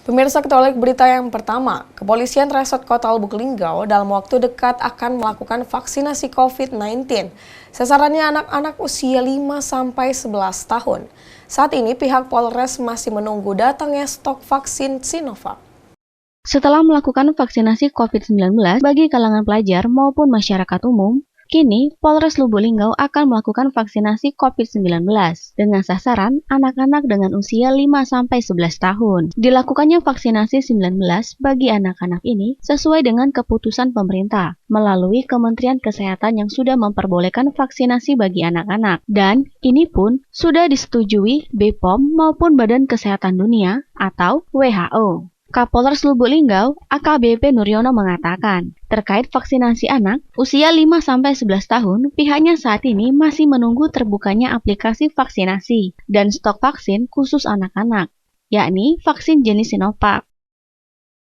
Pemirsa, kita awali berita yang pertama. Kepolisian Resort Kota Lubuk Linggau dalam waktu dekat akan melakukan vaksinasi COVID-19. Sasarannya anak-anak usia 5-11 tahun. Saat ini pihak Polres masih menunggu datangnya stok vaksin Sinovac. Setelah melakukan vaksinasi COVID-19 bagi kalangan pelajar maupun masyarakat umum, kini Polres Lubuk Linggau akan melakukan vaksinasi COVID-19 dengan sasaran anak-anak dengan usia 5-11 tahun. Dilakukannya vaksinasi 19 bagi anak-anak ini sesuai dengan keputusan pemerintah melalui Kementerian Kesehatan yang sudah memperbolehkan vaksinasi bagi anak-anak. Dan ini pun sudah disetujui BPOM maupun Badan Kesehatan Dunia atau WHO. Kapolres Lubuk Linggau, AKBP Nuryono mengatakan, terkait vaksinasi anak usia 5-11 tahun, pihaknya saat ini masih menunggu terbukanya aplikasi vaksinasi dan stok vaksin khusus anak-anak, yakni vaksin jenis Sinovac.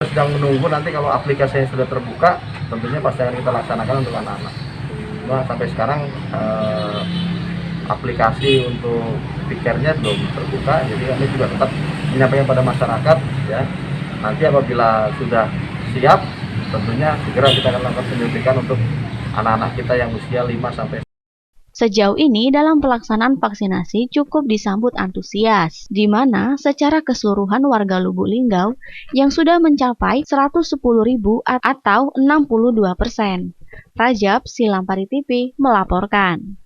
Sedang menunggu nanti kalau aplikasinya sudah terbuka, tentunya pasti akan kita laksanakan untuk anak-anak. Cuma sampai sekarang aplikasi untuk pikirnya belum terbuka, jadi kami juga tetap menyampaikan pada masyarakat ya. Nanti apabila sudah siap, tentunya segera kita akan lakukan penyuntikan untuk anak-anak kita yang usia 5-. Sejauh ini dalam pelaksanaan vaksinasi cukup disambut antusias, di mana secara keseluruhan warga Lubuk Linggau yang sudah mencapai 110.000 atau 62%. Rajab Silampari TV melaporkan.